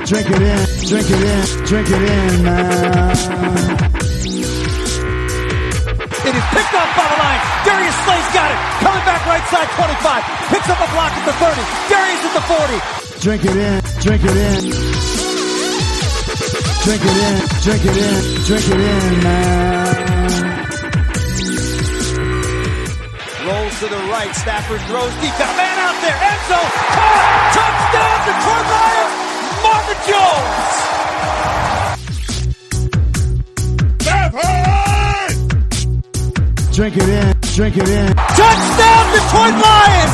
Drink it in, drink it in, drink it in, man. It is picked off by the line. Darius Slay's got it. Coming back right side, 25. Picks up a block at the 30. Darius at the 40. Drink it in, drink it in. Drink it in, drink it in, drink it in, man. Rolls to the right. Stafford throws deep. Got a man out there. Enzo. Caught. Touchdown, Detroit Lions. Stafford! Drink it in, drink it in. Touchdown, Detroit Lions!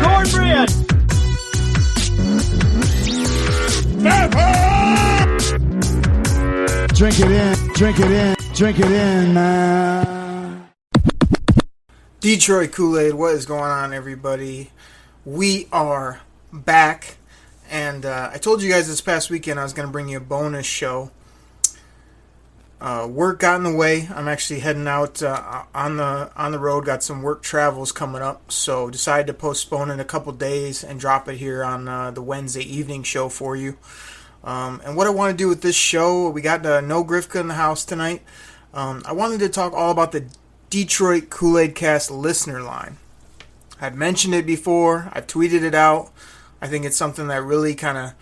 Cornbread. Stafford! Drink it in, drink it in, drink it in, man. Detroit Koolaid, what is going on, everybody? We are back, and I told you guys this past weekend I was going to bring you a bonus show. Work got in the way. I'm actually heading out on the road. Got some work travels coming up, so decided to postpone it a couple days and drop it here on the Wednesday evening show for you. And what I want to do with this show, we got No Grifka in the house tonight. I wanted to talk all about the Detroit Koolaid Cast listener line. I've mentioned it before. I've tweeted it out. I think it's something that really kind of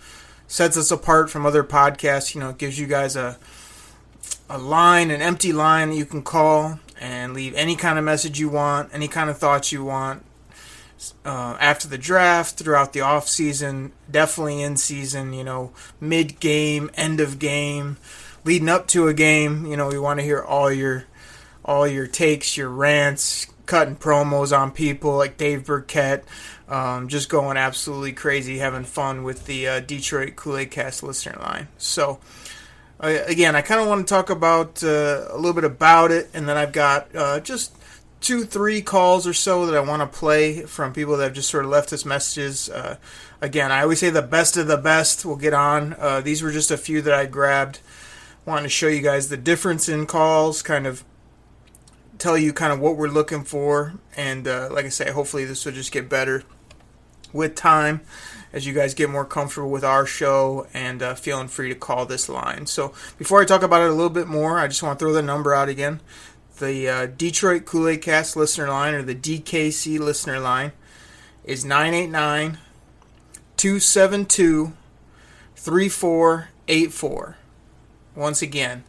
sets us apart from other podcasts. You know, it gives you guys a line, an empty line that you can call and leave any kind of message you want, any kind of thoughts you want. After the draft, throughout the off season, definitely in season, you know, mid game, end of game, leading up to a game. You know, we want to hear all your takes, your rants, cutting promos on people like Dave Burkett, just going absolutely crazy, having fun with the Detroit Koolaid Cast listener line. So, again, I kind of want to talk about a little bit about it, and then I've got just 2-3 calls or so that I want to play from people that have just sort of left us messages. Again, I always say the best of the best will get on. These were just a few that I grabbed. Wanted to show you guys the difference in calls, kind of tell you kind of what we're looking for, and like I say, hopefully this will just get better with time as you guys get more comfortable with our show and feeling free to call this line. So before I talk about it a little bit more, I just want to throw the number out again. The Detroit Koolaid Cast listener line, or the DKC listener line, is 989-272-3484. Once again,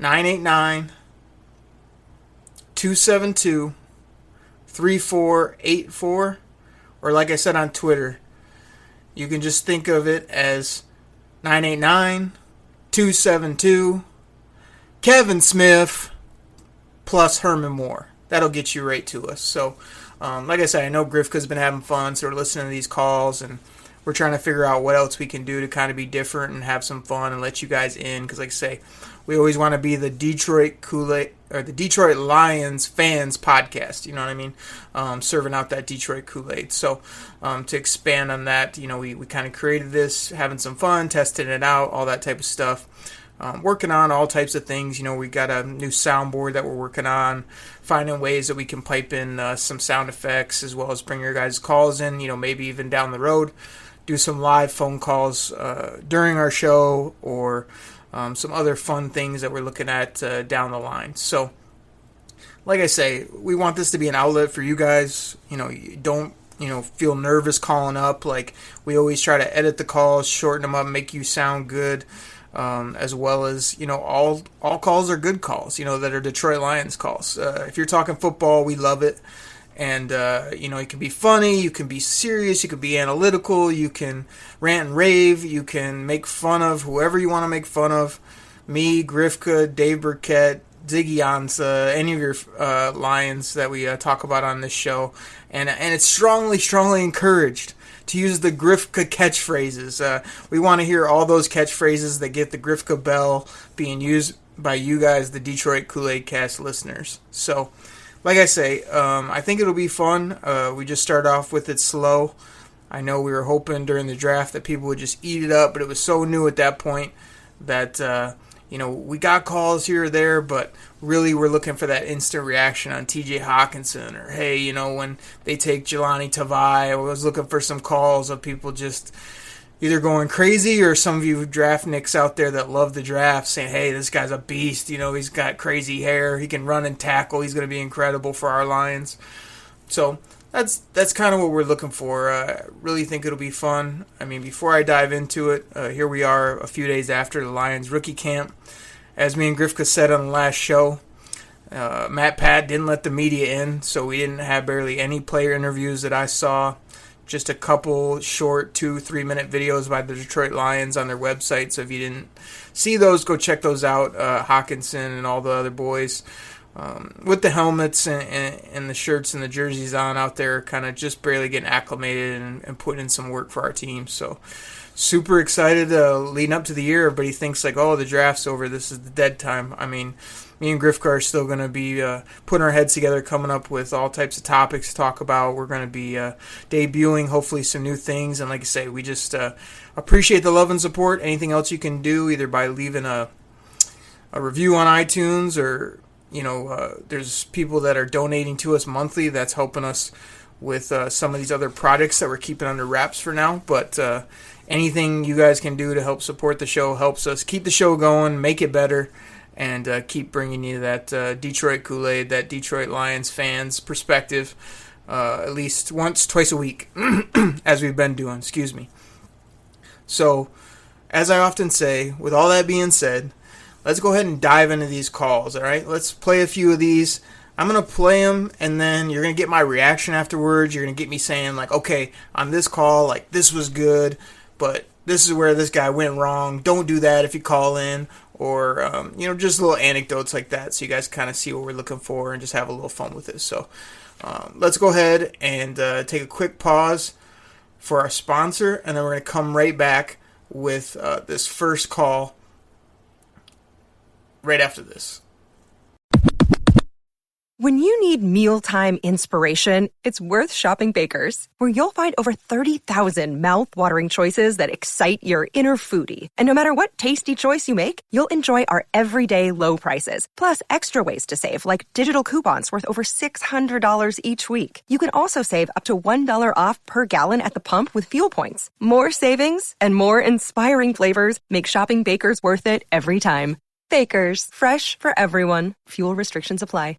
989-272-3484, or like I said on Twitter, you can just think of it as 989-272 Kevin Smith plus Herman Moore. That'll get you right to us. So, like I said, I know Grifka's been having fun sort of listening to these calls, and we're trying to figure out what else we can do to kind of be different and have some fun and let you guys in, because like I say, we always want to be the Detroit Koolaid, or the Detroit Lions fans podcast, you know what I mean? Serving out that Detroit Kool-Aid. So to expand on that, you know, we kind of created this, having some fun, testing it out, all that type of stuff. Working on all types of things. You know, we got a new soundboard that we're working on, finding ways that we can pipe in some sound effects, as well as bring your guys' calls in, you know, maybe even down the road, do some live phone calls during our show, or some other fun things that we're looking at down the line. So, like I say, we want this to be an outlet for you guys. You know, you don't, you know, feel nervous calling up. Like, we always try to edit the calls, shorten them up, make you sound good, as well as, you know, all calls are good calls, you know, that are Detroit Lions calls. If you're talking football, we love it. And, you know, it can be funny, you can be serious, you can be analytical, you can rant and rave, you can make fun of whoever you want to make fun of. Me, Grifka, Dave Burkett, Ziggy Ansah, any of your Lions that we talk about on this show. And it's strongly encouraged to use the Grifka catchphrases. We want to hear all those catchphrases that get the Grifka bell being used by you guys, the Detroit Koolaid Cast listeners. So, like I say, I think it'll be fun. We just start off with it slow. I know we were hoping during the draft that people would just eat it up, but it was so new at that point that, you know, we got calls here or there, but really we're looking for that instant reaction on TJ Hawkinson, or, hey, you know, when they take Jelani Tavai. I was looking for some calls of people just, either going crazy or some of you draft nicks out there that love the draft saying, hey, this guy's a beast. He's got crazy hair. He can run and tackle. He's going to be incredible for our Lions. So that's kind of what we're looking for. I really think it'll be fun. I mean, before I dive into it, here we are a few days after the Lions rookie camp. As me and Grifka said on the last show, Matt Pat didn't let the media in, so we didn't have barely any player interviews that I saw. Just a couple short 2-3 minute videos by the Detroit Lions on their website. So if you didn't see those, go check those out. Hawkinson and all the other boys with the helmets and the shirts and the jerseys on out there, kind of just barely getting acclimated and putting in some work for our team. So super excited leading up to the year. Everybody thinks like, oh, the draft's over. This is the dead time. I mean, me and Grifka are still going to be putting our heads together, coming up with all types of topics to talk about. We're going to be debuting, hopefully, some new things. And like I say, we just appreciate the love and support. Anything else you can do, either by leaving a review on iTunes or, there's people that are donating to us monthly. That's helping us with some of these other products that we're keeping under wraps for now. But anything you guys can do to help support the show helps us keep the show going, make it better, and keep bringing you that Detroit Koolaid, that Detroit Lions fans perspective, at least once, twice a week, as we've been doing. Excuse me. So, as I often say, with all that being said, let's go ahead and dive into these calls, all right? Let's play a few of these. I'm going to play them, and then you're going to get my reaction afterwards. You're going to get me saying, like, okay, on this call, like, this was good, but this is where this guy went wrong. Don't do that if you call in. Or, just little anecdotes like that so you guys kind of see what we're looking for and just have a little fun with this. So let's go ahead and take a quick pause for our sponsor, and then we're going to come right back with this first call right after this. When you need mealtime inspiration, it's worth shopping Baker's, where you'll find over 30,000 mouth-watering choices that excite your inner foodie. And no matter what tasty choice you make, you'll enjoy our everyday low prices, plus extra ways to save, like digital coupons worth over $600 each week. You can also save up to $1 off per gallon at the pump with fuel points. More savings and more inspiring flavors make shopping Baker's worth it every time. Baker's, fresh for everyone. Fuel restrictions apply.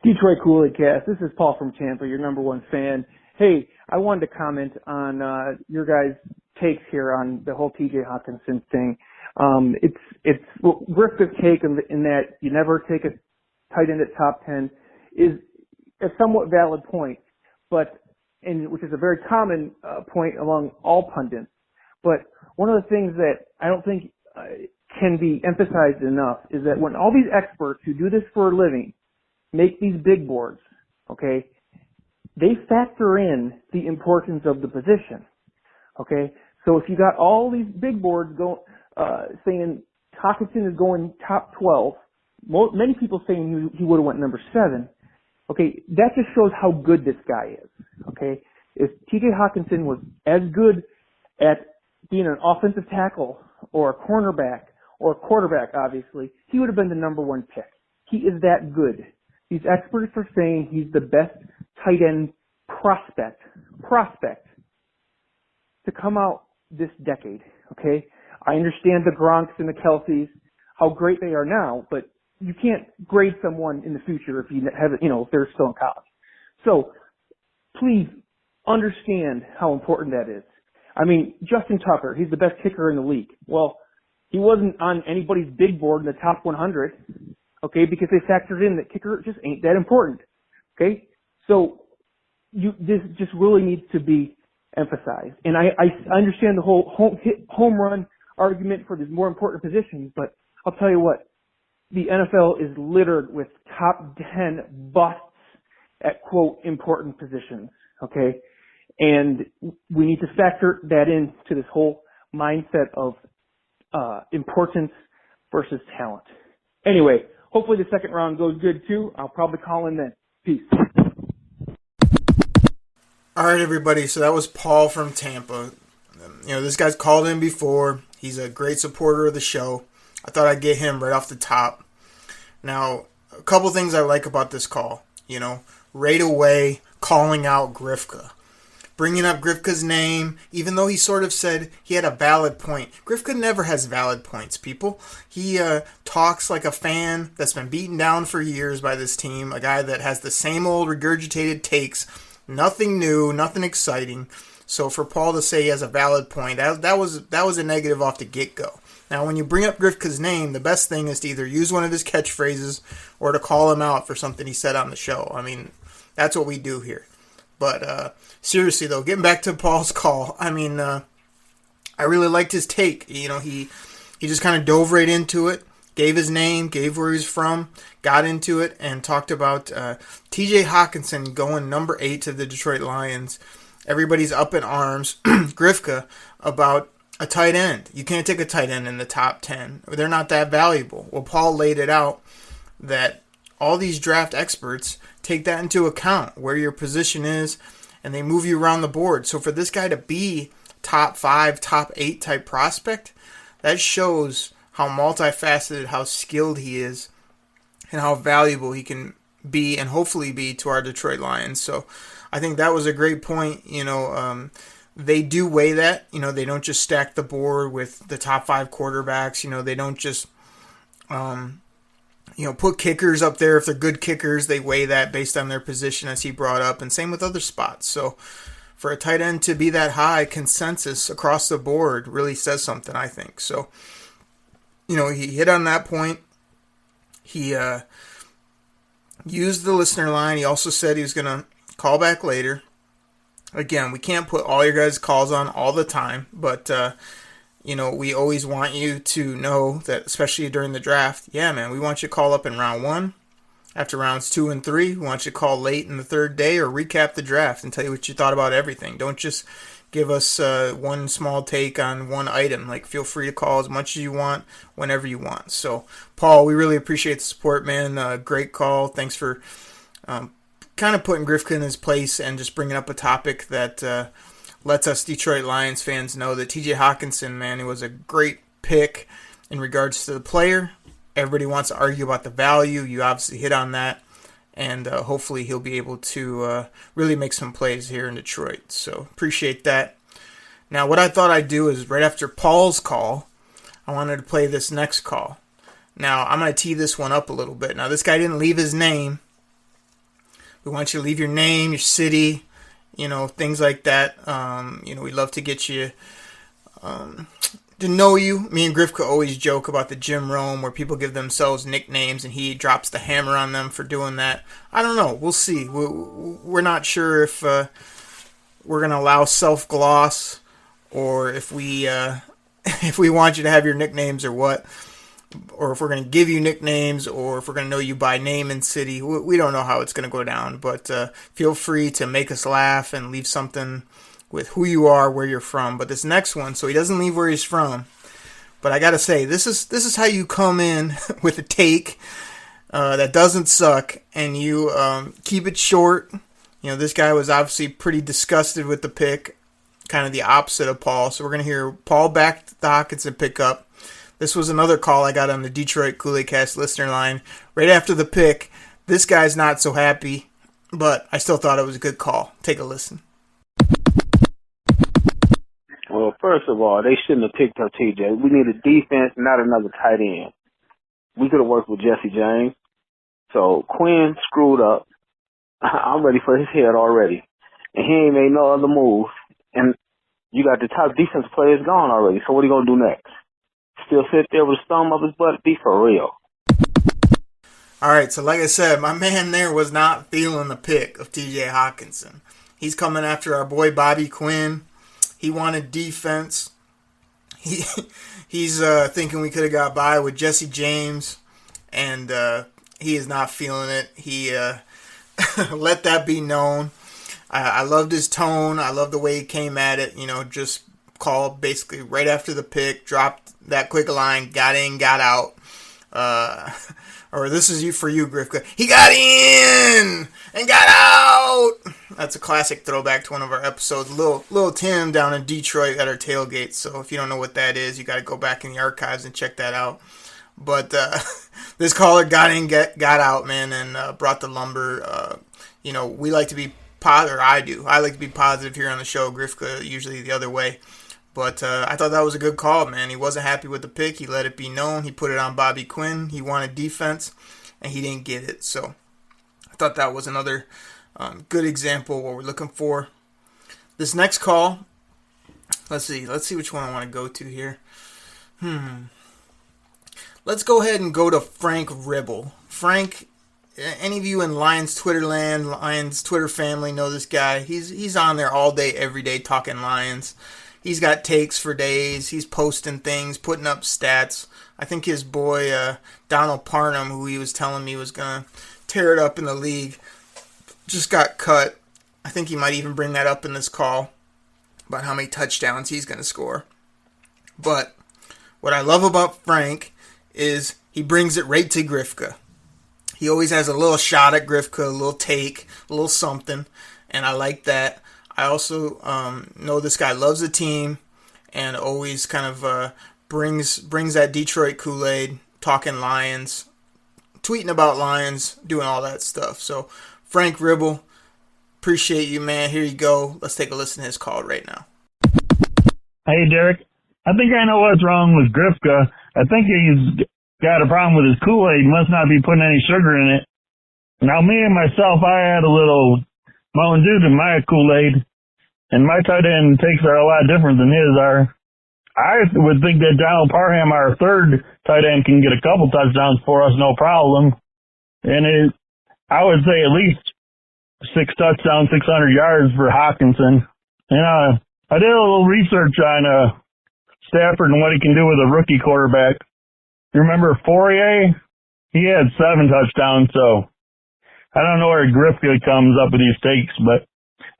Detroit Koolaid Cast. This is Paul from Tampa, your number one fan. Hey, I wanted to comment on your guys' takes here on the whole TJ Hawkinson thing. It's Griffith's take in that you never take a tight end at top 10 is a somewhat valid point, which is a very common point among all pundits. But one of the things that I don't think can be emphasized enough is that when all these experts who do this for a living make these big boards, okay, they factor in the importance of the position, okay? So if you got all these big boards saying Hawkinson is going top 12, many people saying he would have went number 7, okay, that just shows how good this guy is, okay? If TJ Hawkinson was as good at being an offensive tackle or a cornerback or a quarterback, obviously, he would have been the number 1 pick. He is that good. These experts are saying he's the best tight end prospect to come out this decade, okay? I understand the Gronks and the Kelseys, how great they are now, but you can't grade someone in the future if you have, if they're still in college. So please understand how important that is. I mean, Justin Tucker, he's the best kicker in the league. Well, he wasn't on anybody's big board in the top 100. Okay, because they factored in that kicker just ain't that important. Okay, so this just really needs to be emphasized. And I understand the whole home run argument for these more important positions, but I'll tell you what, the NFL is littered with top 10 busts at quote important positions. Okay, and we need to factor that into this whole mindset of importance versus talent. Anyway. Hopefully the second round goes good too. I'll probably call in then. Peace. All right, everybody. So that was Paul from Tampa. This guy's called in before. He's a great supporter of the show. I thought I'd get him right off the top. Now, a couple things I like about this call. Right away, calling out Grifka. bringing up Grifka's name, even though he sort of said he had a valid point. Grifka never has valid points, people. He talks like a fan that's been beaten down for years by this team, a guy that has the same old regurgitated takes, nothing new, nothing exciting. So for Paul to say he has a valid point, that was a negative off the get-go. Now, when you bring up Grifka's name, the best thing is to either use one of his catchphrases or to call him out for something he said on the show. I mean, that's what we do here. But seriously, though, getting back to Paul's call, I mean, I really liked his take. You know, he just kind of dove right into it, gave his name, gave where he's from, got into it, and talked about T.J. Hawkinson going number 8 to the Detroit Lions. Everybody's up in arms, Grifka, about a tight end. You can't take a tight end in the top 10. They're not that valuable. Well, Paul laid it out that all these draft experts take that into account, where your position is, and they move you around the board. So for this guy to be top 5, top 8 type prospect, that shows how multifaceted, how skilled he is, and how valuable he can be and hopefully be to our Detroit Lions. So I think that was a great point. You know, they do weigh that. You know, they don't just stack the board with the top 5 quarterbacks. You know, they don't just, put kickers up there. If they're good kickers, they weigh that based on their position, as he brought up, and same with other spots. So for a tight end to be that high consensus across the board really says something, I think. So, you know, he hit on that point. He used the listener line. He also said he was going to call back later. Again, we can't put all your guys' calls on all the time, but, we always want you to know that, especially during the draft, yeah, man, we want you to call up in round 1. After rounds 2 and 3, we want you to call late in the 3rd day or recap the draft and tell you what you thought about everything. Don't just give us one small take on one item. Like, feel free to call as much as you want, whenever you want. So, Paul, we really appreciate the support, man. Great call. Thanks for kind of putting Grifka in his place and just bringing up a topic that lets us Detroit Lions fans know that T.J. Hawkinson, man, he was a great pick in regards to the player. Everybody wants to argue about the value. You obviously hit on that, and hopefully he'll be able to really make some plays here in Detroit. So appreciate that. Now, what I thought I'd do is right after Paul's call, I wanted to play this next call. Now, I'm going to tee this one up a little bit. Now, this guy didn't leave his name. We want you to leave your name, your city, things like that. We'd love to get you to know you. Me and Grifka always joke about the Jim Rome, where people give themselves nicknames and he drops the hammer on them for doing that. I don't know. We'll see. We're not sure if we're going to allow self-gloss or if we want you to have your nicknames or what. Or if we're going to give you nicknames, or if we're going to know you by name and city. We don't know how it's going to go down, but feel free to make us laugh and leave something with who you are, where you're from. But this next one, so he doesn't leave where he's from. But I got to say, this is how you come in with a take that doesn't suck, and you keep it short. This guy was obviously pretty disgusted with the pick, kind of the opposite of Paul. So we're going to hear Paul back the Hawkinson pickup. This was another call I got on the Detroit Koolaid Cast listener line right after the pick. This guy's not so happy, but I still thought it was a good call. Take a listen. Well, first of all, they shouldn't have picked up TJ. We need a defense, not another tight end. We could have worked with Jesse James. So Quinn screwed up. I'm ready for his head already. And he ain't made no other move. And you got the top defense players gone already. So what are you going to do next? Still sit there with a thumb up his butt? Be for real. All right, so like I said, my man there was not feeling the pick of T.J. Hawkinson. He's coming after our boy Bobby Quinn. He wanted defense. He's thinking we could have got by with Jesse James, and he is not feeling it. He let that be known. I loved his tone. I loved the way he came at it. Just called basically right after the pick, dropped that quick line, got in, got out. Or this is for you, Grifka. He got in and got out. That's a classic throwback to one of our episodes. Little Tim down in Detroit at our tailgate. So if you don't know what that is, you got to go back in the archives and check that out. But this caller got in, got out, man, and brought the lumber. We like to be positive. I do. I like to be positive here on the show. Grifka usually the other way. But I thought that was a good call, man. He wasn't happy with the pick. He let it be known. He put it on Bobby Quinn. He wanted defense, and he didn't get it. So I thought that was another good example of what we're looking for. This next call, let's see which one I want to go to here. Let's go ahead and go to Frank Ribble. Frank, any of you in Lions Twitter land, Lions Twitter family know this guy. He's on there all day, every day talking Lions. He's got takes for days. He's posting things, putting up stats. I think his boy Donald Parham, who he was telling me was going to tear it up in the league, just got cut. I think he might even bring that up in this call about how many touchdowns he's going to score. But what I love about Frank is he brings it right to Grifka. He always has a little shot at Grifka, a little take, a little something, and I like that. I also know this guy loves the team and always kind of brings that Detroit Koolaid, talking Lions, tweeting about Lions, doing all that stuff. So, Frank Ribble, appreciate you, man. Here you go. Let's take a listen to his call right now. Hey, Derek. I think I know what's wrong with Grifka. I think he's got a problem with his Kool-Aid. He must not be putting any sugar in it. Now, me and myself, I had a little Mountain Dew in my Kool-Aid, and my tight end takes are a lot different than his are. I would think that Donald Parham, our third tight end, can get a couple touchdowns for us, no problem. And I would say at least 6 touchdowns, 600 yards for Hawkinson. And I did a little research on Stafford and what he can do with a rookie quarterback. You remember Fourier? He had 7 touchdowns, so I don't know where Grifka comes up with these takes, but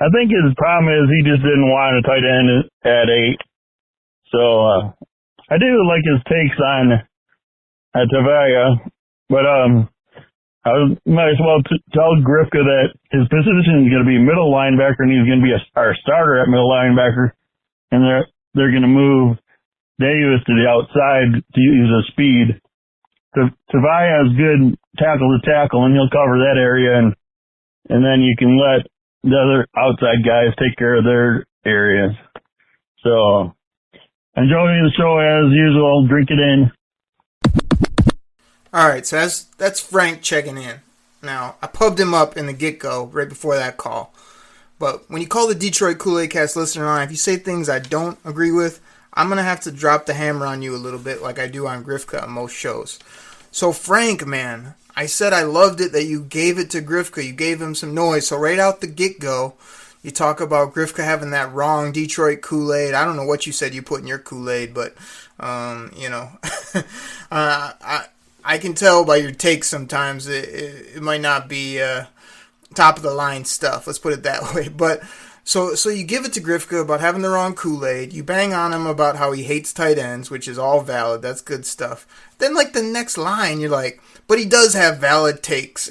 I think his problem is he just didn't want a tight end at 8. So I do like his takes on Tavia, but I might as well tell Grifka that his position is going to be middle linebacker, and he's going to be our starter at middle linebacker, and they're going to move Davis to the outside to use his speed. Tavia is good tackle to tackle, and he'll cover that area, and then you can let the other outside guys take care of their areas. So, enjoy the show as usual. Drink it in. All right, so that's Frank checking in. Now, I pubbed him up in the get-go right before that call. But when you call the Detroit Koolaid Cast listener line, if you say things I don't agree with, I'm going to have to drop the hammer on you a little bit like I do on Grifka on most shows. So, Frank, man, I said I loved it that you gave it to Grifka. You gave him some noise. So, right out the get-go, you talk about Grifka having that wrong Detroit Kool-Aid. I don't know what you said you put in your Kool-Aid, but, I can tell by your takes sometimes it might not be top-of-the-line stuff. Let's put it that way. But so you give it to Grifka about having the wrong Kool-Aid. You bang on him about how he hates tight ends, which is all valid. That's good stuff. Then, like, the next line, you're like, but he does have valid takes.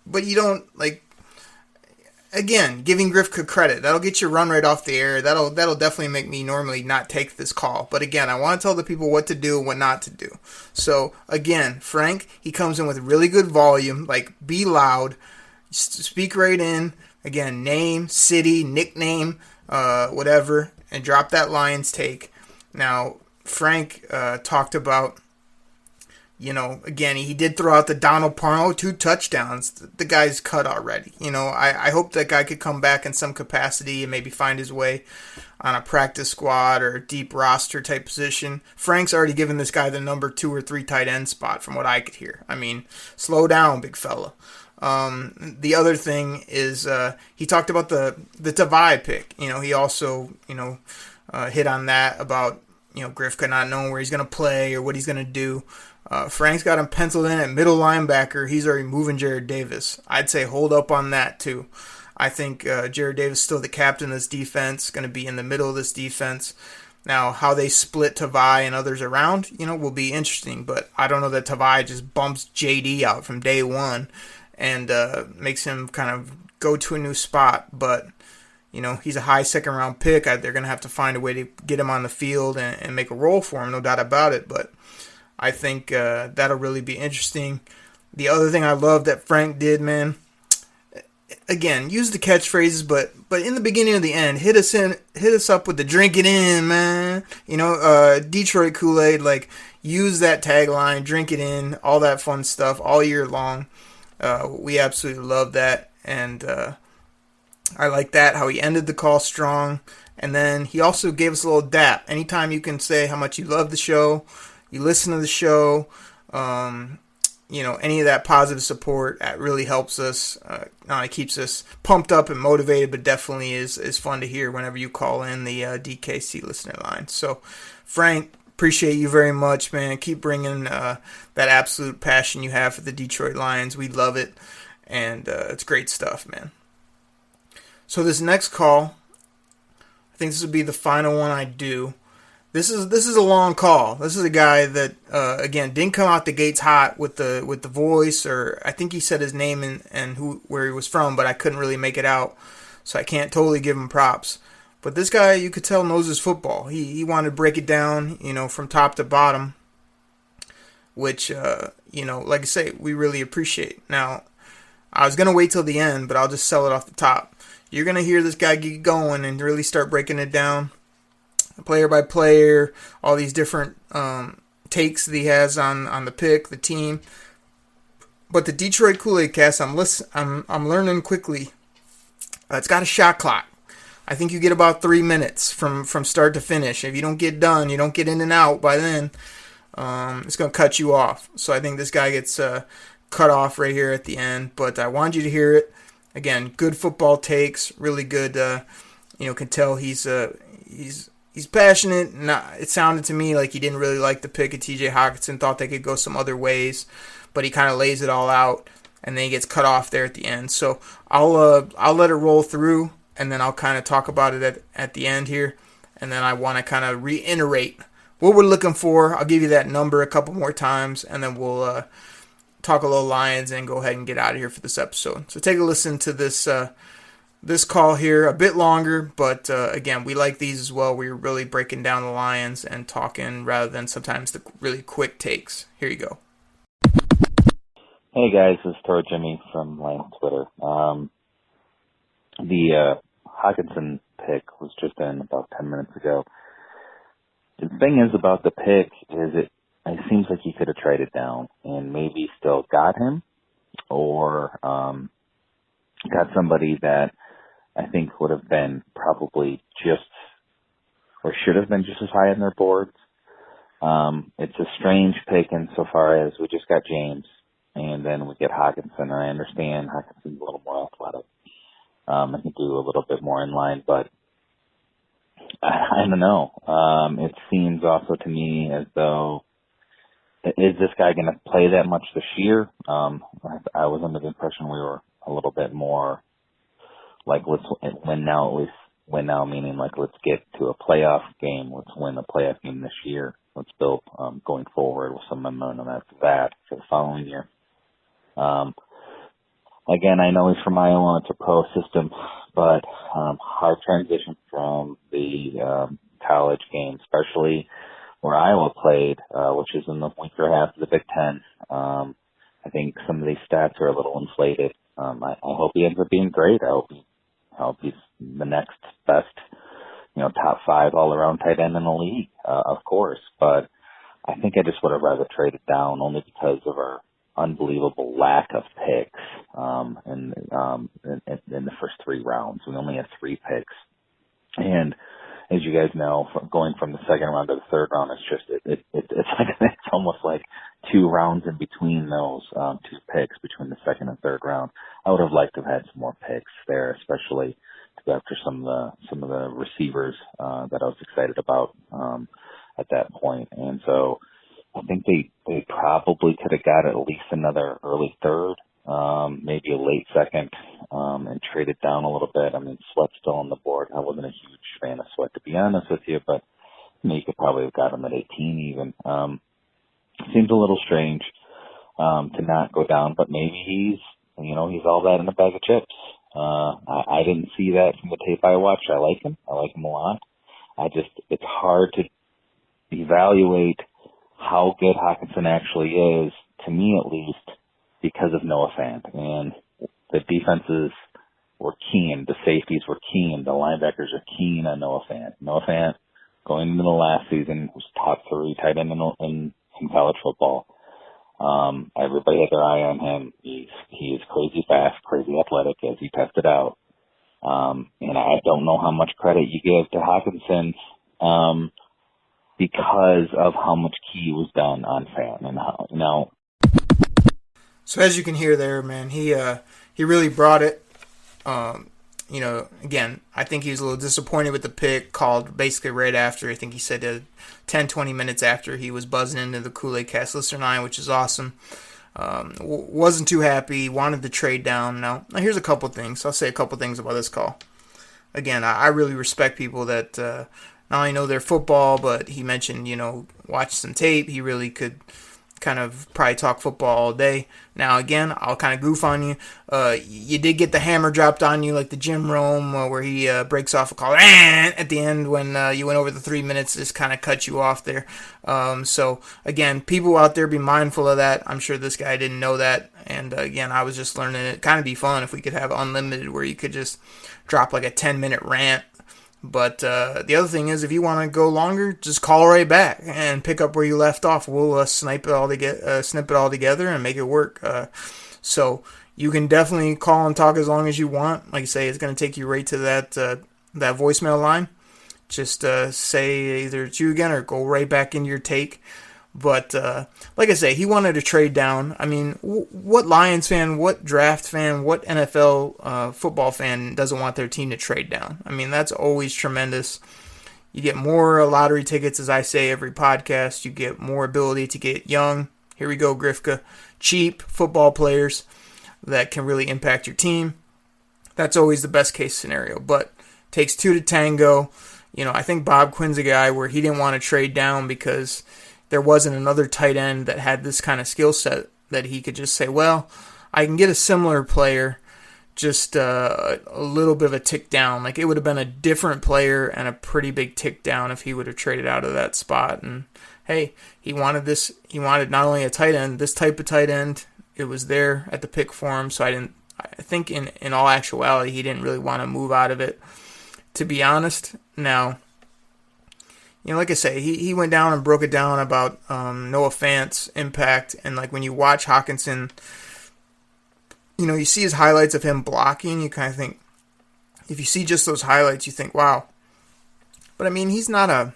But you don't, like, again, giving Grifka credit. That'll get you run right off the air. That'll definitely make me normally not take this call. But again, I want to tell the people what to do and what not to do. So, again, Frank, he comes in with really good volume. Like, be loud. Speak right in. Again, name, city, nickname, whatever, and drop that Lions take. Now, Frank talked about, again, he did throw out the Donald Parham, 2 touchdowns. The guy's cut already. I hope that guy could come back in some capacity and maybe find his way on a practice squad or a deep roster type position. Frank's already given this guy the number 2 or 3 tight end spot from what I could hear. I mean, slow down, big fella. The other thing is he talked about the Tavai pick. He also, hit on that about, Grifka not knowing where he's going to play or what he's going to do. Frank's got him penciled in at middle linebacker. He's already moving Jared Davis. I'd say hold up on that too. I think Jared Davis is still the captain of this defense, going to be in the middle of this defense. Now, how they split Tavai and others around, will be interesting. But I don't know that Tavai just bumps JD out from day one and makes him kind of go to a new spot. But, he's a high second-round pick. They're going to have to find a way to get him on the field and make a role for him, no doubt about it. But I think that'll really be interesting. The other thing I love that Frank did, man, again, use the catchphrases, but in the beginning or the end, hit us up with the drink it in, man. Detroit Koolaid, like, use that tagline, drink it in, all that fun stuff all year long. We absolutely love that, and I like that, how he ended the call strong, and then he also gave us a little dap. Anytime you can say how much you love the show, you listen to the show, any of that positive support, that really helps us. Not only keeps us pumped up and motivated, but definitely is fun to hear whenever you call in the DKC listener line. So, Frank, appreciate you very much, man. Keep bringing that absolute passion you have for the Detroit Lions. We love it, and it's great stuff, man. So this next call, I think this will be the final one I do. This is a long call. This is a guy that again didn't come out the gates hot with the voice, or I think he said his name and where he was from, but I couldn't really make it out, so I can't totally give him props. But this guy, you could tell, knows his football. He wanted to break it down, from top to bottom, which like I say, we really appreciate. Now, I was gonna wait till the end, but I'll just sell it off the top. You're gonna hear this guy get going and really start breaking it down, player by player, all these different takes that he has on the pick, the team. But the Detroit Koolaid Cast, I'm learning quickly. It's got a shot clock. I think you get about 3 minutes from start to finish. If you don't get done, you don't get in and out by then, it's going to cut you off. So I think this guy gets cut off right here at the end. But I wanted you to hear it. Again, good football takes, really good. Can tell he's passionate. It sounded to me like he didn't really like the pick of T.J. Hockenson, thought they could go some other ways, but he kind of lays it all out, and then he gets cut off there at the end. So I'll let it roll through, and then I'll kind of talk about it at the end here, and then I want to kind of reiterate what we're looking for. I'll give you that number a couple more times, and then we'll talk a little Lions and go ahead and get out of here for this episode. So take a listen to this call here, a bit longer, but again, we like these as well. We're really breaking down the Lions and talking rather than sometimes the really quick takes. Here you go. Hey guys, this is Tor Jimmy from Lions Twitter. The Hockenson pick was just in about 10 minutes ago. The thing is about the pick is it seems like he could have traded down and maybe still got him, or got somebody that I think would have been probably just, or should have been just as high on their boards. It's a strange pick insofar as we just got James, and then we get Hockenson, and I understand Hockenson's a little more athletic. I can do a little bit more in line, but I don't know. It seems also to me as though, is this guy going to play that much this year? I was under the impression we were a little bit more like, let's win now, at least win now, meaning like, let's get to a playoff game. Let's win a playoff game this year. Let's build going forward with some momentum after that for the following year. Again, I know he's from Iowa. It's a pro system, but hard transition from the college game, especially where Iowa played, which is in the weaker half of the Big Ten. I think some of these stats are a little inflated. I hope he ends up being great. I hope he's the next best, top 5 all-around tight end in the league, of course. But I think I just would have rather traded down only because of our unbelievable lack of picks in the first 3 rounds. We only had 3 picks, and as you guys know, going from the second round to the third round, it's almost like 2 rounds in between those 2 picks between the second and third round. I would have liked to have had some more picks there, especially to go after some of the receivers that I was excited about at that point. And so I think they probably could have got at least another early third, maybe a late second, and traded down a little bit. I mean, Sweat's still on the board. I wasn't a huge fan of Sweat, to be honest with you, but you could probably have got him at 18 even. Seems a little strange to not go down, but maybe he's all that in a bag of chips. I didn't see that from the tape I watched. I like him a lot. It's hard to evaluate how good Hockenson actually is, to me at least, because of Noah Fant. And the defenses were keen. The safeties were keen. The linebackers are keen on Noah Fant. Noah Fant, going into the last season, was top 3 tight end in college football. Everybody had their eye on him. He is crazy fast, crazy athletic, as he tested out. And I don't know how much credit you give to Hawkinson because of how much key was done on Fant and how, you know. So as you can hear there, man, he really brought it. You know, again, I think he was a little disappointed with the pick called basically right after. I think he said 10, 20 minutes after he was buzzing into the Koolaid Cast listener line, which is awesome. Wasn't too happy, wanted to trade down. Now here's a couple things. I'll say a couple things about this call. Again, I really respect people that not only know their football, but he mentioned, you know, watch some tape. He really could kind of probably talk football all day. Now, again, I'll kind of goof on you. You did get the hammer dropped on you like the Jim Rome where he breaks off a call at the end when you went over the 3 minutes, just kind of cut you off there. So, again, people out there be mindful of that. I'm sure this guy didn't know that. And, again, I was just learning it. Kind of be fun if we could have unlimited where you could just drop like a 10-minute rant. But the other thing is, if you want to go longer, just call right back and pick up where you left off. We'll snip it all together and make it work. So you can definitely call and talk as long as you want. Like I say, it's going to take you right to that voicemail line. Just say either it's you again or go right back into your take. But like I say, he wanted to trade down. I mean, what Lions fan, what draft fan, what NFL football fan doesn't want their team to trade down? I mean, that's always tremendous. You get more lottery tickets, as I say every podcast. You get more ability to get young, here we go, Grifka, cheap football players that can really impact your team. That's always the best case scenario. But takes 2 to tango. You know, I think Bob Quinn's a guy where he didn't want to trade down because there wasn't another tight end that had this kind of skill set that he could just say, well, I can get a similar player, just a little bit of a tick down. Like, it would have been a different player and a pretty big tick down if he would have traded out of that spot. And, hey, he wanted this. He wanted not only a tight end, this type of tight end. It was there at the pick for him, so I think in all actuality, he didn't really want to move out of it, to be honest. Now, you know, like I say, he went down and broke it down about Noah Fant's impact. And, like, when you watch Hawkinson, you know, you see his highlights of him blocking, you kind of think, if you see just those highlights, you think, wow. But, I mean, he's not a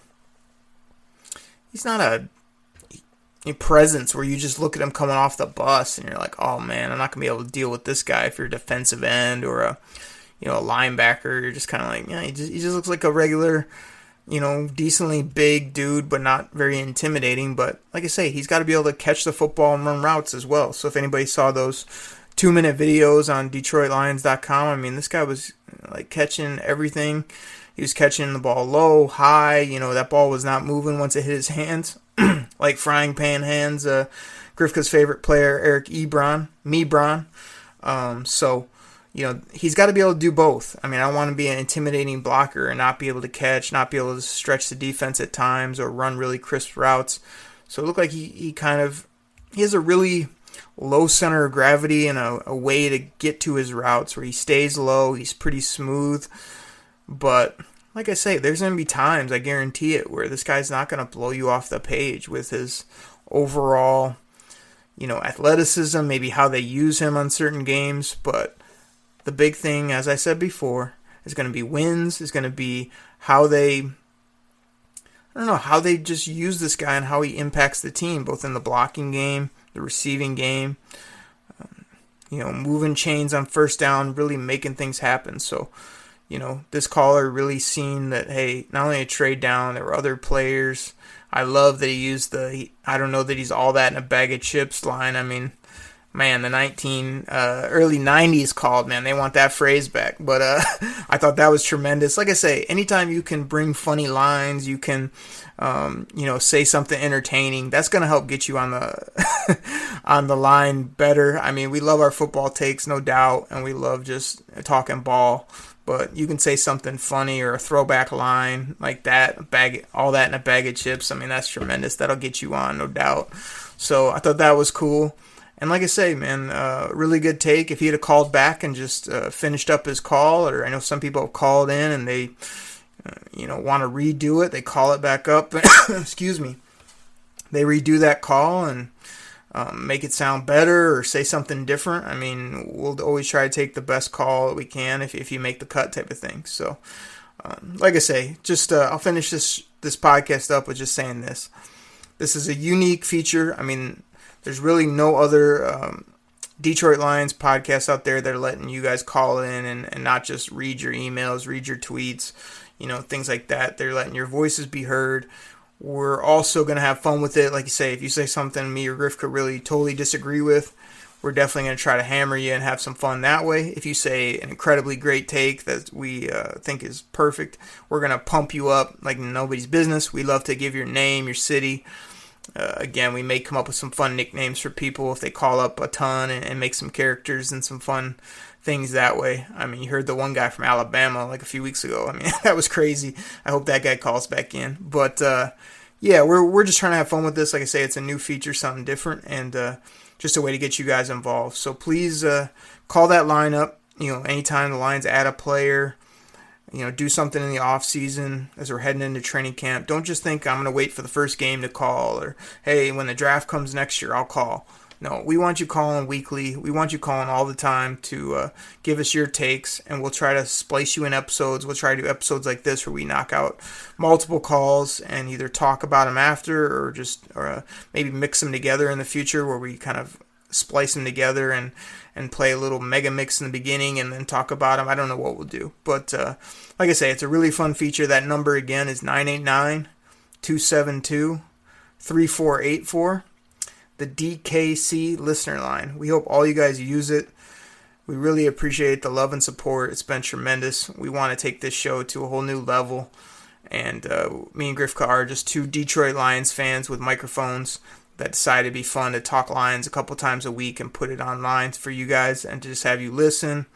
presence where you just look at him coming off the bus and you're like, oh, man, I'm not going to be able to deal with this guy if you're a defensive end or a linebacker. You're just kind of like, yeah, he just looks like a regular, you know, decently big dude, but not very intimidating. But like I say, he's got to be able to catch the football and run routes as well. So if anybody saw those 2-minute videos on DetroitLions.com, I mean, this guy was like catching everything. He was catching the ball low, high. You know, that ball was not moving once it hit his hands, like frying pan hands. Grifka's favorite player, Eric Ebron. So, you know, he's got to be able to do both. I mean, I want to be an intimidating blocker and not be able to catch, not be able to stretch the defense at times or run really crisp routes. So it looked like he has a really low center of gravity and a way to get to his routes where he stays low. He's pretty smooth. But like I say, there's going to be times, I guarantee it, where this guy's not going to blow you off the page with his overall, you know, athleticism, maybe how they use him on certain games. But the big thing, as I said before, is going to be wins, is going to be how they just use this guy and how he impacts the team, both in the blocking game, the receiving game, you know, moving chains on first down, really making things happen. So, you know, this caller really seen that, hey, not only a trade down, there were other players. I love that he used I don't know that he's all that in a bag of chips line. I mean, man, the early 90s called, man, they want that phrase back. But I thought that was tremendous. Like I say, anytime you can bring funny lines, you can, you know, say something entertaining, that's going to help get you on the on the line better. I mean, we love our football takes, no doubt, and we love just talking ball. But you can say something funny or a throwback line like that, all that in a bag of chips. I mean, that's tremendous. That'll get you on, no doubt. So I thought that was cool. And like I say, man, really good take. If he had called back and just finished up his call, or I know some people have called in and they, want to redo it. They call it back up. Excuse me. They redo that call and make it sound better or say something different. I mean, we'll always try to take the best call that we can if you make the cut type of thing. So, like I say, just I'll finish this podcast up with just saying this. This is a unique feature. I mean, there's really no other Detroit Lions podcasts out there that are letting you guys call in and not just read your emails, read your tweets, things like that. They're letting your voices be heard. We're also going to have fun with it. Like you say, if you say something me or Griff could really totally disagree with, we're definitely going to try to hammer you and have some fun that way. If you say an incredibly great take that we think is perfect, we're going to pump you up like nobody's business. We love to give your name, your city. Again, we may come up with some fun nicknames for people if they call up a ton and make some characters and some fun things that way. I mean, you heard the one guy from Alabama like a few weeks ago. I mean, that was crazy. I hope that guy calls back in. But, yeah, we're just trying to have fun with this. Like I say, it's a new feature, something different, and just a way to get you guys involved. So please call that line up, anytime the Lions add a player, do something in the off season as we're heading into training camp. Don't just think I'm going to wait for the first game to call, or, hey, when the draft comes next year, I'll call. No, we want you calling weekly. We want you calling all the time to give us your takes, and we'll try to splice you in episodes. We'll try to do episodes like this where we knock out multiple calls and either talk about them after or just maybe mix them together in the future where we kind of splice them together and play a little mega mix in the beginning and then talk about them. I don't know what we'll do. But like I say, it's a really fun feature. That number again is 989-272-3484. The DKC listener line. We hope all you guys use it. We really appreciate the love and support. It's been tremendous. We want to take this show to a whole new level. And me and Grifka are just two Detroit Lions fans with microphones that decided to be fun to talk Lions a couple times a week and put it online for you guys and to just have you listen,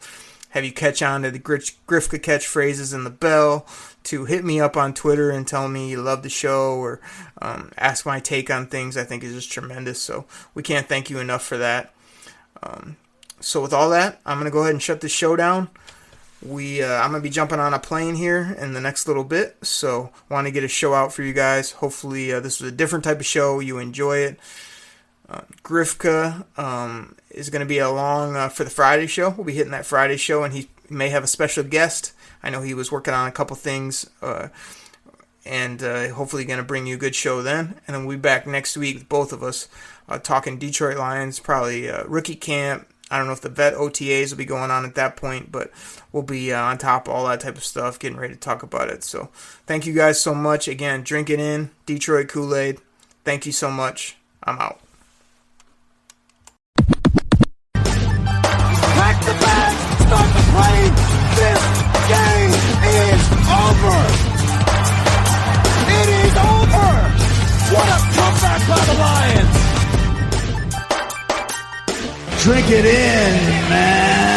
have you catch on to the Grifka catchphrases and the bell, to hit me up on Twitter and tell me you love the show or ask my take on things. I think is just tremendous. So we can't thank you enough for that. So with all that, I'm going to go ahead and shut this show down. I'm going to be jumping on a plane here in the next little bit, so want to get a show out for you guys. Hopefully this was a different type of show. You enjoy it. Grifka is going to be along for the Friday show. We'll be hitting that Friday show, and he may have a special guest. I know he was working on a couple things, and hopefully going to bring you a good show then. And then we'll be back next week with both of us talking Detroit Lions, probably rookie camp. I don't know if the vet OTAs will be going on at that point, but we'll be on top of all that type of stuff, getting ready to talk about it. So thank you guys so much. Again, drink it in. Detroit Koolaid. Thank you so much. I'm out. Pack the bags, start the plane. This game is over. It is over. What a comeback by the Lions. Drink it in, man.